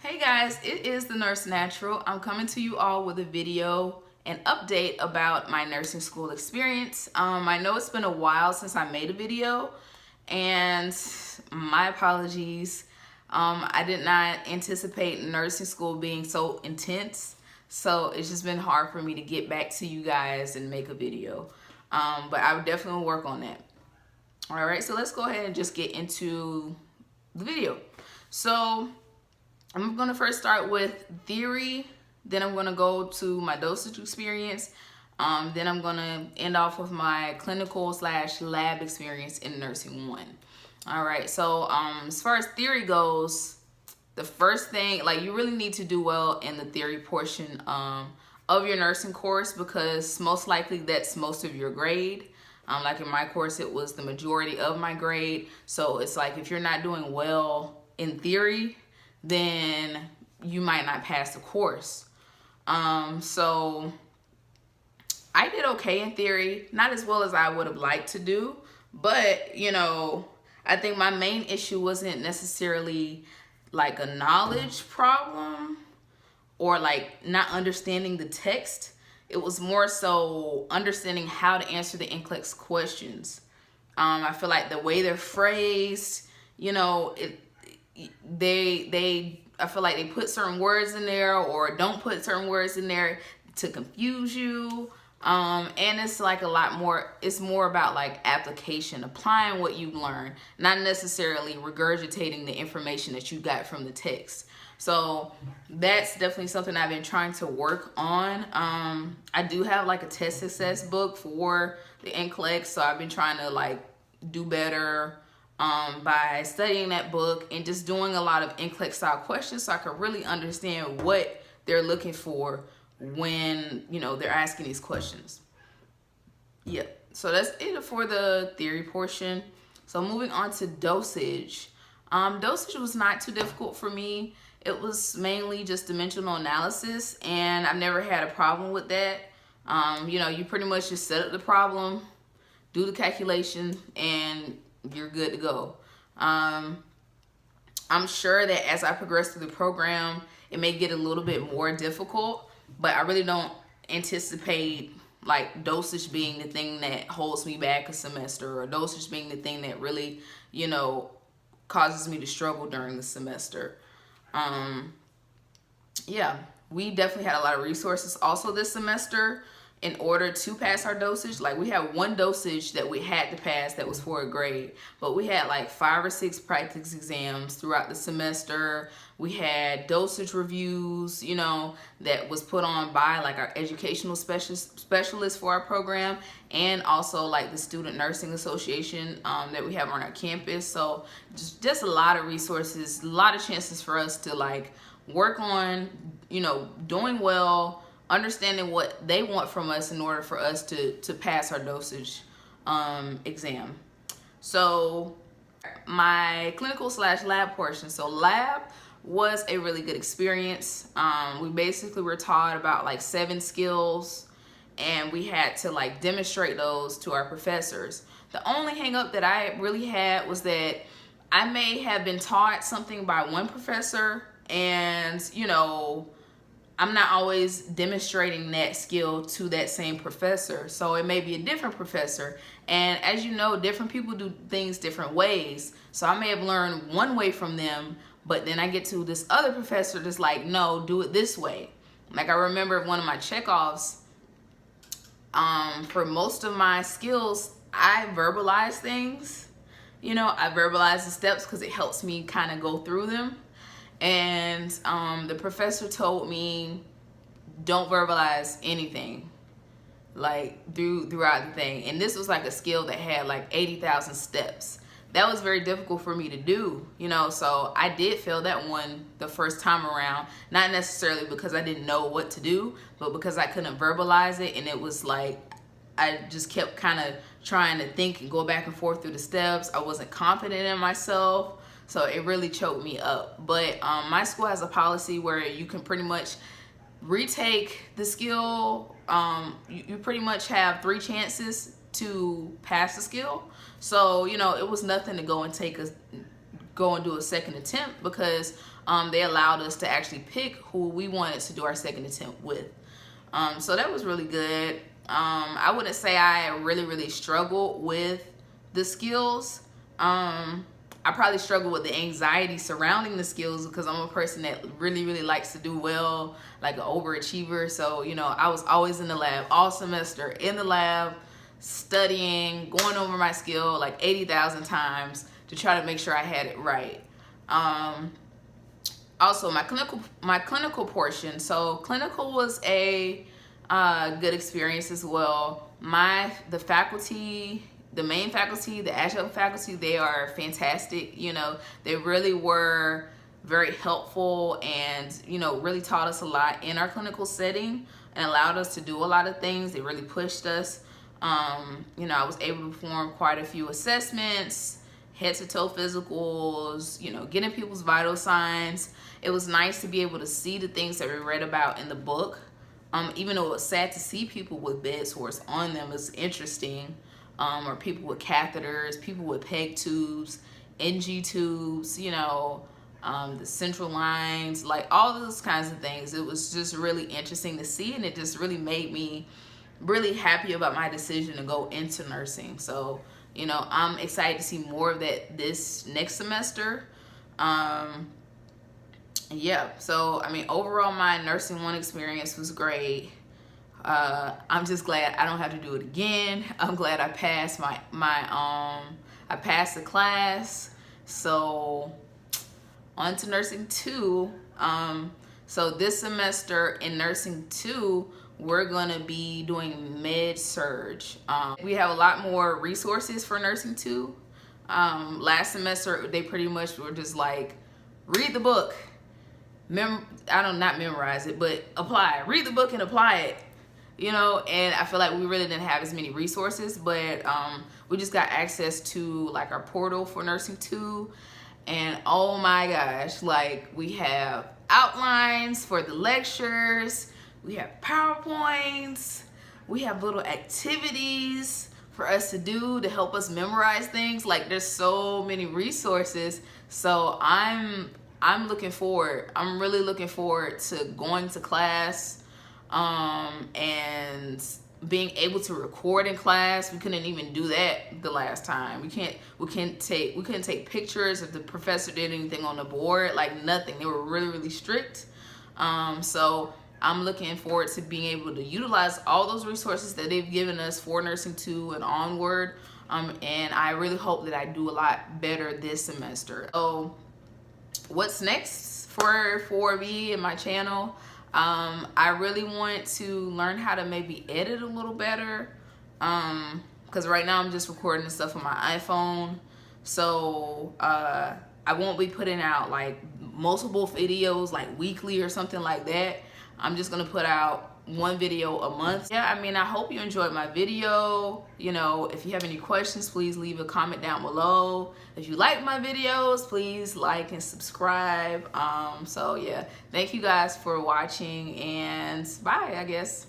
Hey guys, it is the Nurse Natural. I'm coming to you all with a video and update about my nursing school experience. I know it's been a while since I made a video, and my apologies. I did not anticipate nursing school being so intense, so it's just been hard for me to get back to you guys and make a video. But I would definitely work on that. All right, so let's go ahead and just get into the video. So I'm gonna first start with theory, then I'm gonna go to my dosage experience, then I'm gonna end off with my clinical / lab experience in nursing 1. All right, so as far as theory goes, the first thing, like, you really need to do well in the theory portion of your nursing course, because most likely that's most of your grade. Like in my course, it was the majority of my grade. So it's like, if you're not doing well in theory, then you might not pass the course. So I did okay in theory, not as well as I would have liked to do, but I think my main issue wasn't necessarily like a knowledge problem or like not understanding the text. It was more so understanding how to answer the NCLEX questions. I feel like the way they're phrased, I feel like they put certain words in there or don't put certain words in there to confuse you. And it's like it's more about like application, applying what you learn, not necessarily regurgitating the information that you got from the text. So that's definitely something I've been trying to work on. I do have like a test success book for the NCLEX, so I've been trying to like do better by studying that book and just doing a lot of NCLEX style questions, so I can really understand what they're looking for when they're asking these questions. Yep, so that's it for the theory portion. So moving on to dosage. Dosage was not too difficult for me. It was mainly just dimensional analysis, and I've never had a problem with that. You pretty much just set up the problem, do the calculation, and you're good to go. I'm sure that as I progress through the program, it may get a little bit more difficult, but I really don't anticipate like dosage being the thing that holds me back a semester, or dosage being the thing that really, causes me to struggle during the semester. Yeah, we definitely had a lot of resources also this semester in order to pass our dosage. Like, we had one dosage that we had to pass that was for a grade, but we had like 5 or 6 practice exams throughout the semester. We had dosage reviews, that was put on by like our educational specialists for our program, and also like the Student Nursing Association that we have on our campus. So just a lot of resources, a lot of chances for us to like work on, doing well, understanding what they want from us in order for us to pass our dosage exam. So my clinical / lab portion. So lab was a really good experience. We basically were taught about like 7 skills, and we had to like demonstrate those to our professors. The only hang up that I really had was that I may have been taught something by one professor, and I'm not always demonstrating that skill to that same professor. So it may be a different professor. And as you know, different people do things different ways. So I may have learned one way from them, but then I get to this other professor that's like, no, do it this way. Like, I remember one of my checkoffs, for most of my skills, I verbalize things. I verbalize the steps because it helps me kind of go through them. And the professor told me, don't verbalize anything like throughout the thing. And this was like a skill that had like 80,000 steps. That was very difficult for me to do, so I did fail that one the first time around, not necessarily because I didn't know what to do, but because I couldn't verbalize it. And it was like, I just kept kind of trying to think and go back and forth through the steps. I wasn't confident in myself. So it really choked me up. But my school has a policy where you can pretty much retake the skill. You pretty much have 3 chances to pass the skill. So, it was nothing to go go and do a second attempt because they allowed us to actually pick who we wanted to do our second attempt with. So that was really good. I wouldn't say I really struggled with the skills. I probably struggle with the anxiety surrounding the skills because I'm a person that really likes to do well, like an overachiever. So, you know, I was always in the lab all semester, in the lab, studying, going over my skill like 80,000 times to try to make sure I had it right. Also, my clinical portion. So clinical was a good experience as well. The faculty, the main faculty, the adjunct faculty, they are fantastic. You know, they really were very helpful and, you know, really taught us a lot in our clinical setting and allowed us to do a lot of things. They really pushed us. You know, I was able to perform quite a few assessments, head to toe physicals, you know, getting people's vital signs. It was nice to be able to see the things that we read about in the book. Even though it was sad to see people with bed sores on them, it's interesting. Or people with catheters, people with PEG tubes, NG tubes, you know, the central lines, like all those kinds of things. It was just really interesting to see, and it just really made me really happy about my decision to go into nursing. So, you know, I'm excited to see more of that this next semester. Yeah, so I mean, overall my nursing 1 experience was great. I'm just glad I don't have to do it again. I'm glad I passed I passed the class. So on to nursing 2. So this semester in nursing 2, we're gonna be doing med-surg. We have a lot more resources for nursing 2. Last semester, they pretty much were just like, read the book. Not memorize it, but apply. Read the book and apply it. You know, and I feel like we really didn't have as many resources, but we just got access to like our portal for nursing 2, and oh my gosh, like we have outlines for the lectures, we have PowerPoints, we have little activities for us to do to help us memorize things. Like there's so many resources. So I'm looking forward. I'm really looking forward to going to class. And being able to record in class. We couldn't even do that the last time. We couldn't take pictures if the professor did anything on the board, like nothing. They were really strict. So I'm looking forward to being able to utilize all those resources that they've given us for nursing 2 and onward. And I really hope that I do a lot better this semester. So what's next for me and my channel? I really want to learn how to maybe edit a little better, because right now I'm just recording the stuff on my iPhone. So I won't be putting out like multiple videos like weekly or something like that. I'm just gonna put out 1 video a month. Yeah, I mean, I hope you enjoyed my video. You know, if you have any questions, please leave a comment down below. If you like my videos, please like and subscribe. So yeah, thank you guys for watching, and bye, I guess.